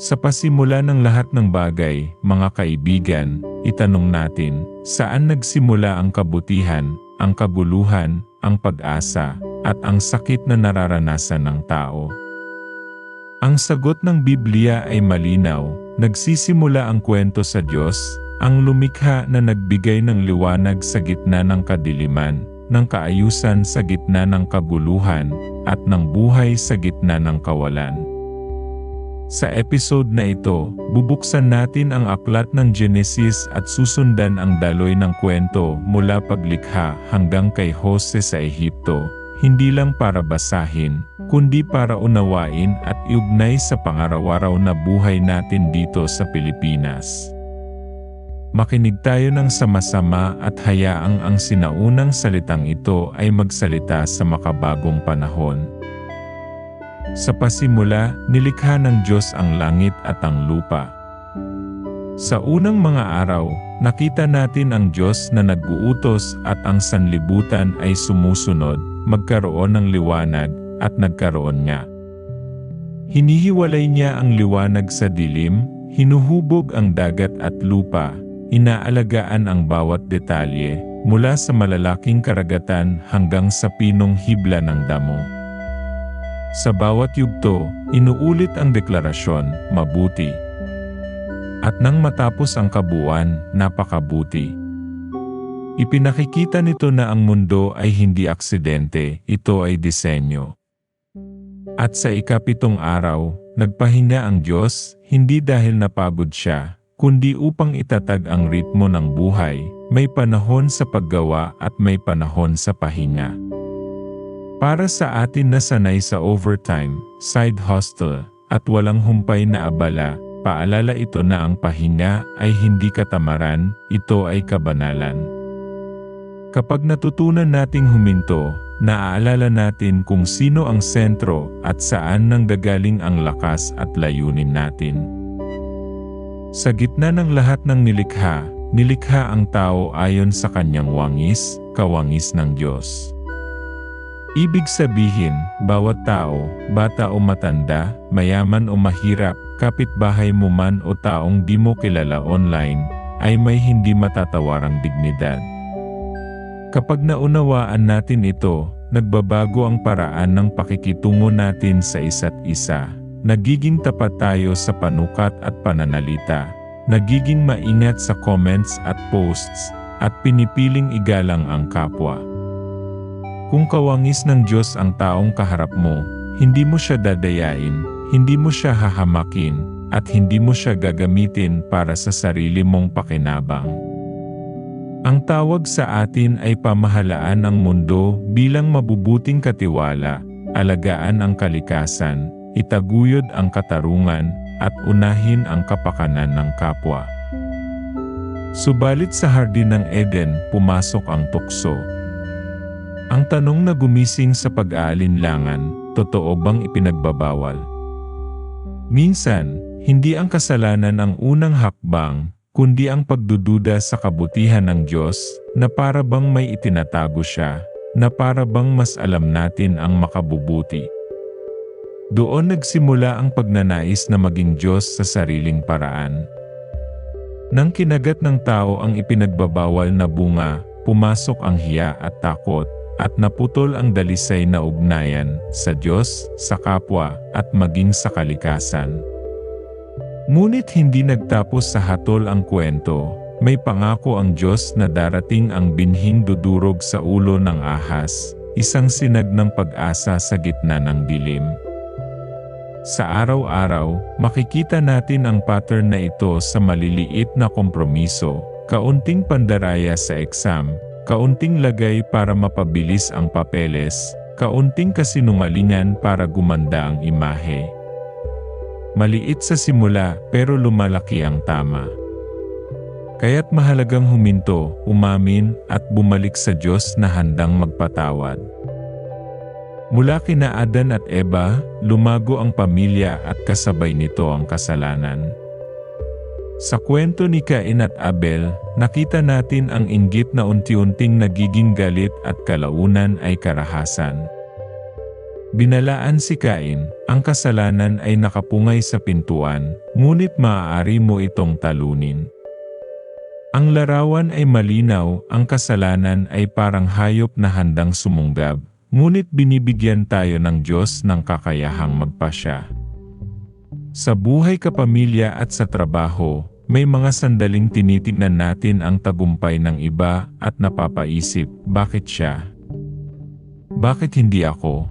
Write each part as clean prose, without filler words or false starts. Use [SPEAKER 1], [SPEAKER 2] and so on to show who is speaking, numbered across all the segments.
[SPEAKER 1] Sa pasimula ng lahat ng bagay, mga kaibigan, itanong natin, saan nagsimula ang kabutihan, ang kaguluhan, ang pag-asa, at ang sakit na nararanasan ng tao? Ang sagot ng Biblia ay malinaw, nagsisimula ang kwento sa Diyos, ang lumikha na nagbigay ng liwanag sa gitna ng kadiliman, ng kaayusan sa gitna ng kaguluhan, at ng buhay sa gitna ng kawalan. Sa episode na ito, bubuksan natin ang aklat ng Genesis at susundan ang daloy ng kwento mula paglikha hanggang kay Jose sa Ehipto, hindi lang para basahin, kundi para unawain at iugnay sa pangaraw-araw na buhay natin dito sa Pilipinas. Makinig tayo ng sama-sama at hayaang ang sinaunang salitang ito ay magsalita sa makabagong panahon. Sa pasimula, nilikha ng Diyos ang langit at ang lupa. Sa unang mga araw, nakita natin ang Diyos na nag-uutos at ang sanlibutan ay sumusunod, magkaroon ng liwanag, at nagkaroon nga. Hinihiwalay niya ang liwanag sa dilim, hinuhubog ang dagat at lupa, inaalagaan ang bawat detalye, mula sa malalaking karagatan hanggang sa pinong hibla ng damo. Sa bawat yugto, inuulit ang deklarasyon, mabuti. At nang matapos ang kabuuan, napakabuti. Ipinakikita nito na ang mundo ay hindi aksidente, ito ay disenyo. At sa ikapitong araw, nagpahinga ang Diyos, hindi dahil napagod siya, kundi upang itatag ang ritmo ng buhay, may panahon sa paggawa at may panahon sa pahinga. Para sa atin na sanay sa overtime, side hustle, at walang humpay na abala, paalala ito na ang pahinga ay hindi katamaran, ito ay kabanalan. Kapag natutunan nating huminto, naaalala natin kung sino ang sentro at saan nanggagaling ang lakas at layunin natin. Sa gitna ng lahat ng nilikha ang tao ayon sa kanyang wangis, kawangis ng Diyos. Ibig sabihin, bawat tao, bata o matanda, mayaman o mahirap, kapitbahay mo man o taong di mo kilala online, ay may hindi matatawarang dignidad. Kapag naunawaan natin ito, nagbabago ang paraan ng pakikitungo natin sa isa't isa. Nagiging tapat tayo sa panukat at pananalita, nagiging maingat sa comments at posts, at pinipiling igalang ang kapwa. Kung kawangis ng Diyos ang taong kaharap mo, hindi mo siya dadayain, hindi mo siya hahamakin, at hindi mo siya gagamitin para sa sarili mong pakinabang. Ang tawag sa atin ay pamahalaan ang mundo bilang mabubuting katiwala, alagaan ang kalikasan, itaguyod ang katarungan, at unahin ang kapakanan ng kapwa. Subalit sa hardin ng Eden, pumasok ang tukso. Ang tanong na gumising sa pag-aalinlangan, totoo bang ipinagbabawal? Minsan, hindi ang kasalanan ang unang hakbang, kundi ang pagdududa sa kabutihan ng Diyos, na para bang may itinatago siya, na para bang mas alam natin ang makabubuti. Doon nagsimula ang pagnanais na maging Diyos sa sariling paraan. Nang kinagat ng tao ang ipinagbabawal na bunga, pumasok ang hiya at takot, at naputol ang dalisay na ugnayan sa Diyos, sa kapwa, at maging sa kalikasan. Ngunit hindi nagtapos sa hatol ang kwento, may pangako ang Diyos na darating ang binhing dudurog sa ulo ng ahas, isang sinag ng pag-asa sa gitna ng dilim. Sa araw-araw, makikita natin ang pattern na ito sa maliliit na kompromiso, kaunting pandaraya sa exam, kaunting lagay para mapabilis ang papeles, kaunting kasinungalingan para gumanda ang imahe. Maliit sa simula pero lumalaki ang tama. Kaya't mahalagang huminto, umamin, at bumalik sa Diyos na handang magpatawad. Mula kina Adan at Eva, lumago ang pamilya at kasabay nito ang kasalanan. Sa kwento ni Cain at Abel, nakita natin ang inggit na unti-unting nagiging galit at kalaunan ay karahasan. Binalaan si Cain, ang kasalanan ay nakapungay sa pintuan, ngunit maaari mo itong talunin. Ang larawan ay malinaw, ang kasalanan ay parang hayop na handang sumunggab, ngunit binibigyan tayo ng Diyos ng kakayahang magpasya. Sa buhay kapamilya at sa trabaho, may mga sandaling tinitingnan natin ang tagumpay ng iba at napapaisip, bakit siya? Bakit hindi ako?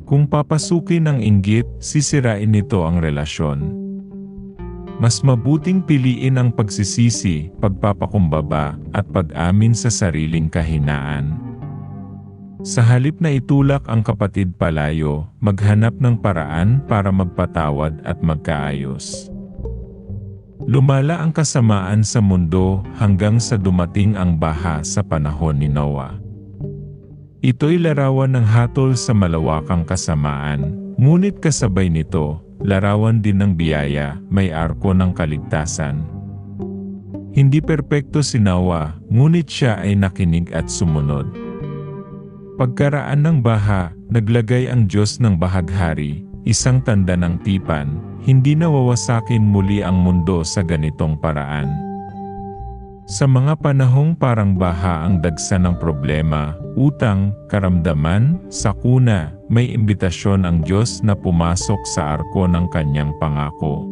[SPEAKER 1] Kung papasukin ang inggit, sisirain nito ang relasyon. Mas mabuting piliin ang pagsisisi, pagpapakumbaba, at pag-amin sa sariling kahinaan. Sa halip na itulak ang kapatid palayo, maghanap ng paraan para magpatawad at magkaayos. Lumala ang kasamaan sa mundo hanggang sa dumating ang baha sa panahon ni Noah. Ito'y larawan ng hatol sa malawakang kasamaan, ngunit kasabay nito, larawan din ng biyaya, may arko ng kaligtasan. Hindi perpekto si Noah, ngunit siya ay nakinig at sumunod. Pagkaraan ng baha, naglagay ang Diyos ng bahaghari, isang tanda ng tipan, hindi nawawasakin muli ang mundo sa ganitong paraan. Sa mga panahong parang baha ang dagsa ng problema, utang, karamdaman, sakuna, may imbitasyon ang Diyos na pumasok sa arko ng kanyang pangako.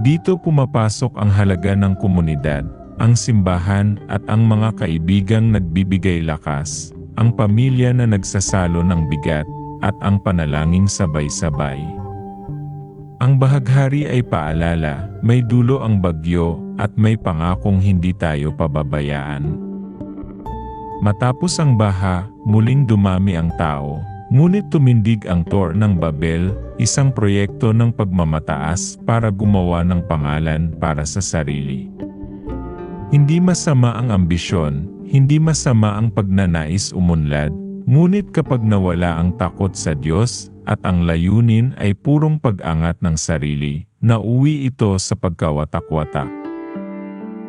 [SPEAKER 1] Dito pumapasok ang halaga ng komunidad, ang simbahan at ang mga kaibigang nagbibigay lakas, ang pamilya na nagsasalo ng bigat, at ang panalangin sabay-sabay. Ang bahaghari ay paalala, may dulo ang bagyo, at may pangakong hindi tayo pababayaan. Matapos ang baha, muling dumami ang tao, ngunit tumindig ang Tor ng Babel, isang proyekto ng pagmamataas para gumawa ng pangalan para sa sarili. Hindi masama ang ambisyon, hindi masama ang pagnanais umunlad, ngunit kapag nawala ang takot sa Diyos, at ang layunin ay purong pag-angat ng sarili, nauwi ito sa pagkawatak-watak.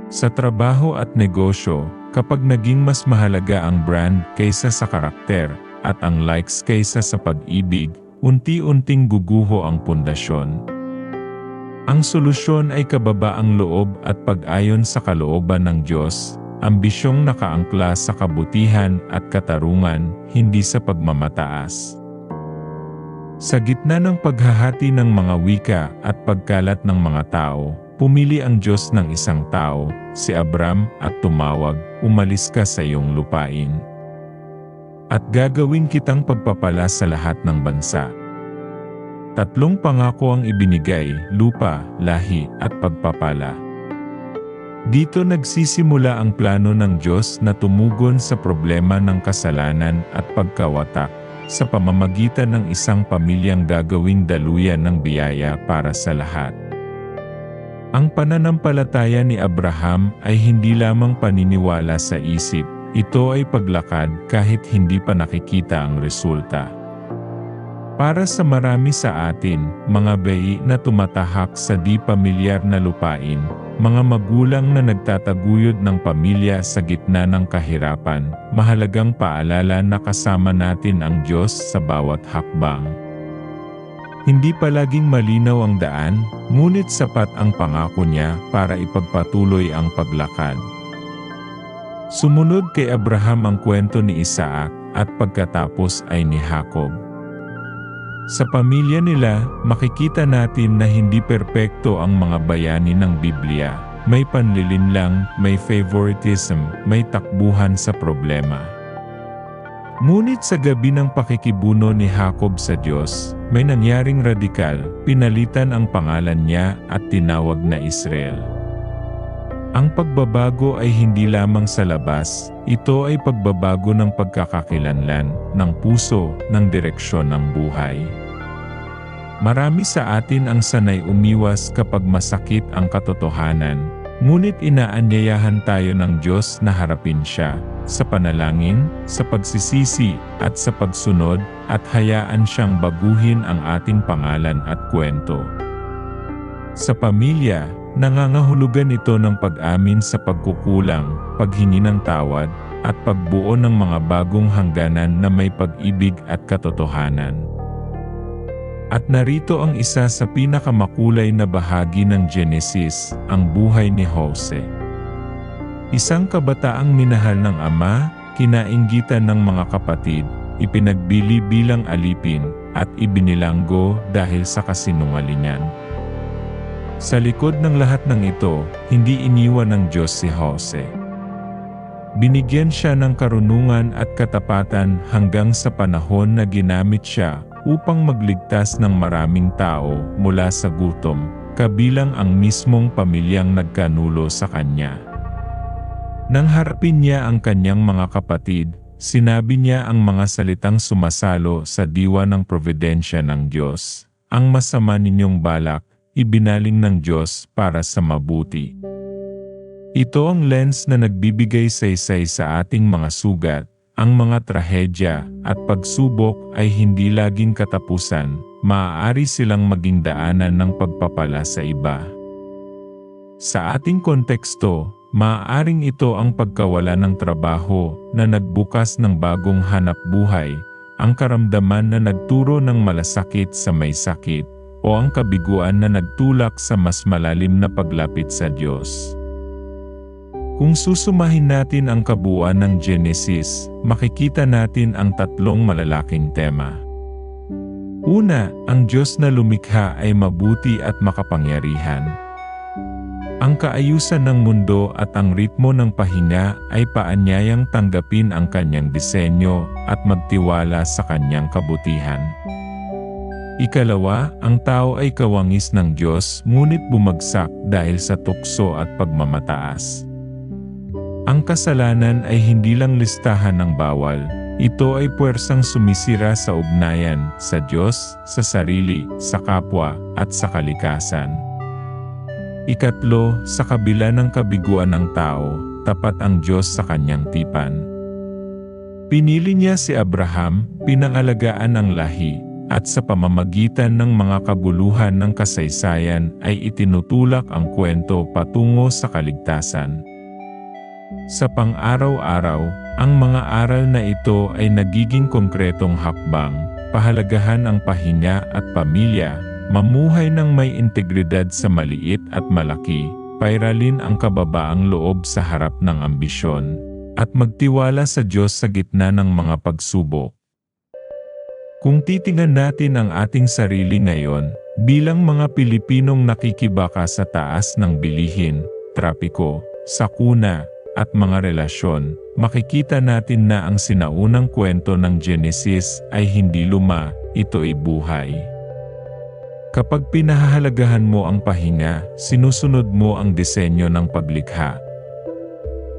[SPEAKER 1] Sa trabaho at negosyo, kapag naging mas mahalaga ang brand kaysa sa karakter, at ang likes kaysa sa pag-ibig, unti-unting guguho ang pundasyon. Ang solusyon ay kababaang loob at pag-ayon sa kalooban ng Diyos, ambisyong nakaangkla sa kabutihan at katarungan, hindi sa pagmamataas. Sa gitna ng paghahati ng mga wika at pagkalat ng mga tao, pumili ang Diyos ng isang tao, si Abram, at tumawag, umalis ka sa iyong lupain. At gagawin kitang pagpapala sa lahat ng bansa. 3 pangako ang ibinigay, lupa, lahi, at pagpapala. Dito nagsisimula ang plano ng Diyos na tumugon sa problema ng kasalanan at pagkawatak, sa pamamagitan ng isang pamilyang gagawing daluyan ng biyaya para sa lahat. Ang pananampalataya ni Abraham ay hindi lamang paniniwala sa isip, ito ay paglakad kahit hindi pa nakikita ang resulta. Para sa marami sa atin, mga bayi na tumatahak sa di pamilyar na lupain, mga magulang na nagtataguyod ng pamilya sa gitna ng kahirapan, mahalagang paalala na kasama natin ang Diyos sa bawat hakbang. Hindi palaging malinaw ang daan, ngunit sapat ang pangako niya para ipagpatuloy ang paglakad. Sumunod kay Abraham ang kwento ni Isaac, at pagkatapos ay ni Jacob. Sa pamilya nila, makikita natin na hindi perpekto ang mga bayani ng Biblia. May panlilinlang, may favoritism, may takbuhan sa problema. Ngunit sa gabi ng pakikibuno ni Jacob sa Diyos, may nangyaring radikal, pinalitan ang pangalan niya at tinawag na Israel. Ang pagbabago ay hindi lamang sa labas, ito ay pagbabago ng pagkakakilanlan, ng puso, ng direksyon ng buhay. Marami sa atin ang sanay umiwas kapag masakit ang katotohanan, ngunit inaanyayahan tayo ng Diyos na harapin siya, sa panalangin, sa pagsisisi, at sa pagsunod, at hayaan siyang baguhin ang ating pangalan at kwento. Sa pamilya, nangangahulugan ito ng pag-amin sa pagkukulang, paghingi ng tawad, at pagbuo ng mga bagong hangganan na may pag-ibig at katotohanan. At narito ang isa sa pinakamakulay na bahagi ng Genesis, ang buhay ni Jose. Isang kabataang minahal ng ama, kinainggitan ng mga kapatid, ipinagbili bilang alipin, at ibinilanggo dahil sa kasinungalingan. Sa likod ng lahat ng ito, hindi iniwan ng Diyos si Jose. Binigyan siya ng karunungan at katapatan hanggang sa panahon na ginamit siya upang magligtas ng maraming tao mula sa gutom, kabilang ang mismong pamilyang nagkanulo sa kanya. Nang harapin niya ang kanyang mga kapatid, sinabi niya ang mga salitang sumasalo sa diwa ng providensya ng Diyos. Ang masama ninyong balak, ibinaling ng Diyos para sa mabuti. Ito ang lens na nagbibigay saysay sa ating mga sugat. Ang mga trahedya at pagsubok ay hindi laging katapusan, maaari silang maging daanan ng pagpapala sa iba. Sa ating konteksto, maaaring ito ang pagkawala ng trabaho na nagbukas ng bagong hanap buhay, ang karamdaman na nagturo ng malasakit sa may sakit, o ang kabiguan na nagtulak sa mas malalim na paglapit sa Diyos. Kung susumahin natin ang kabuuan ng Genesis, makikita natin ang tatlong malalaking tema. Una, ang Diyos na lumikha ay mabuti at makapangyarihan. Ang kaayusan ng mundo at ang ritmo ng pahinga ay paanyayang tanggapin ang kanyang disenyo at magtiwala sa kanyang kabutihan. Ikalawa, ang tao ay kawangis ng Diyos ngunit bumagsak dahil sa tukso at pagmamataas. Ang kasalanan ay hindi lang listahan ng bawal, ito ay puwersang sumisira sa ugnayan, sa Diyos, sa sarili, sa kapwa, at sa kalikasan. Ikatlo, sa kabila ng kabiguan ng tao, tapat ang Diyos sa kanyang tipan. Pinili niya si Abraham, pinangalagaan ang lahi, at sa pamamagitan ng mga kabuluhan ng kasaysayan ay itinutulak ang kwento patungo sa kaligtasan. Sa pang-araw-araw, ang mga aral na ito ay nagiging konkretong hakbang, pahalagahan ang pahinga at pamilya, mamuhay ng may integridad sa maliit at malaki, pairalin ang kababaang loob sa harap ng ambisyon, at magtiwala sa Diyos sa gitna ng mga pagsubok. Kung titingnan natin ang ating sarili ngayon, bilang mga Pilipinong nakikibaka sa taas ng bilihin, trapiko, sakuna, at mga relasyon, makikita natin na ang sinaunang kwento ng Genesis ay hindi luma, ito ay buhay. Kapag pinahahalagahan mo ang pahinga, sinusunod mo ang disenyo ng paglikha.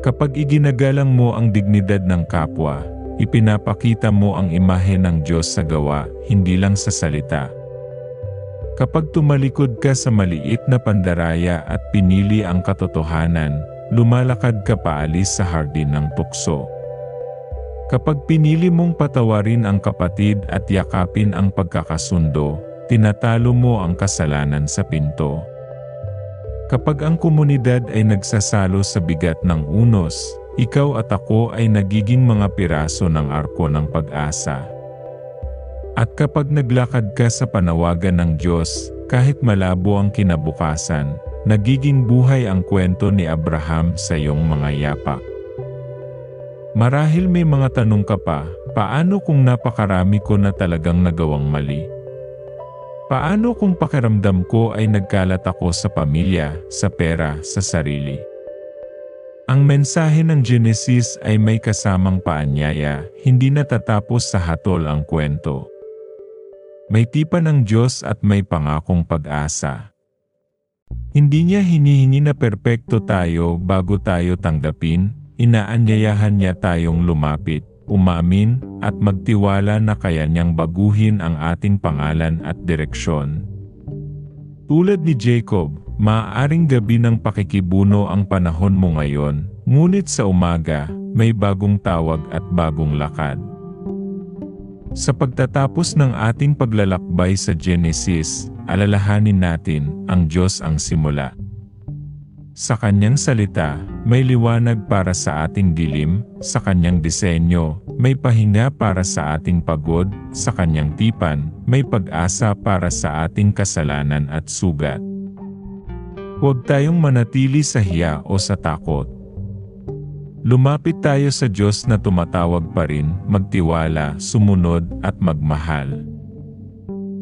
[SPEAKER 1] Kapag iginagalang mo ang dignidad ng kapwa, ipinapakita mo ang imahe ng Diyos sa gawa, hindi lang sa salita. Kapag tumalikod ka sa maliit na pandaraya at pinili ang katotohanan, lumalakad ka paalis sa hardin ng tukso. Kapag pinili mong patawarin ang kapatid at yakapin ang pagkakasundo, tinatalo mo ang kasalanan sa pinto. Kapag ang komunidad ay nagsasalo sa bigat ng unos, ikaw at ako ay nagiging mga piraso ng arko ng pag-asa. At kapag naglakad ka sa panawagan ng Diyos, kahit malabo ang kinabukasan, nagiging buhay ang kwento ni Abraham sa iyong mga yapak. Marahil may mga tanong ka pa, paano kung napakarami ko na talagang nagawang mali? Paano kung pakiramdam ko ay nagkalat ako sa pamilya, sa pera, sa sarili? Ang mensahe ng Genesis ay may kasamang paanyaya, hindi natatapos sa hatol ang kwento. May tipan ng Diyos at may pangakong pag-asa. Hindi niya hinihingi na perpekto tayo bago tayo tanggapin, inaanyayahan niya tayong lumapit, umamin, at magtiwala na kaya niyang baguhin ang ating pangalan at direksyon. Tulad ni Jacob, maaaring gabi ng pakikibuno ang panahon mo ngayon, ngunit sa umaga, may bagong tawag at bagong lakad. Sa pagtatapos ng ating paglalakbay sa Genesis, alalahanin natin, ang Diyos ang simula. Sa kanyang salita, may liwanag para sa ating dilim, sa kanyang disenyo, may pahinga para sa ating pagod, sa kanyang tipan, may pag-asa para sa ating kasalanan at sugat. Huwag tayong manatili sa hiya o sa takot. Lumapit tayo sa Diyos na tumatawag pa rin, magtiwala, sumunod at magmahal.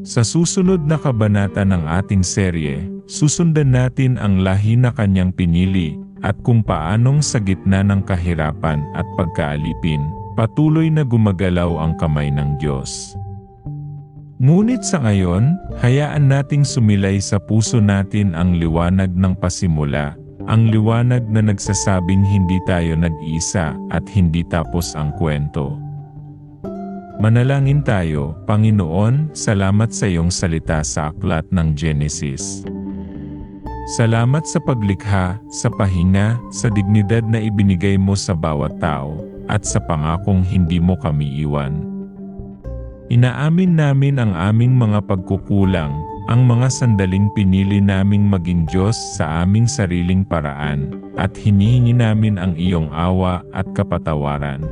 [SPEAKER 1] Sa susunod na kabanata ng ating serye, susundan natin ang lahi na kanyang pinili at kung paanong sa gitna ng kahirapan at pagkaalipin, patuloy na gumagalaw ang kamay ng Diyos. Ngunit sa ngayon, hayaan nating sumilay sa puso natin ang liwanag ng pasimula, ang liwanag na nagsasabing hindi tayo nag-iisa at hindi tapos ang kwento. Manalangin tayo, Panginoon, salamat sa iyong salita sa aklat ng Genesis. Salamat sa paglikha, sa pahinga, sa dignidad na ibinigay mo sa bawat tao, at sa pangakong hindi mo kami iwan. Inaamin namin ang aming mga pagkukulang, ang mga sandaling pinili naming maging Diyos sa aming sariling paraan, at hinihingi namin ang iyong awa at kapatawaran.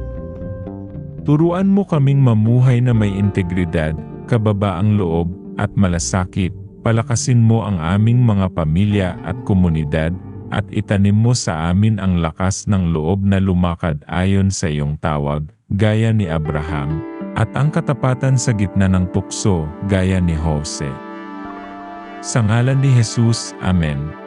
[SPEAKER 1] Turuan mo kaming mamuhay na may integridad, kababaang loob, at malasakit. Palakasin mo ang aming mga pamilya at komunidad, at itanim mo sa amin ang lakas ng loob na lumakad ayon sa iyong tawag, gaya ni Abraham, at ang katapatan sa gitna ng tukso, gaya ni Jose. Sa ngalan ni Jesus, Amen.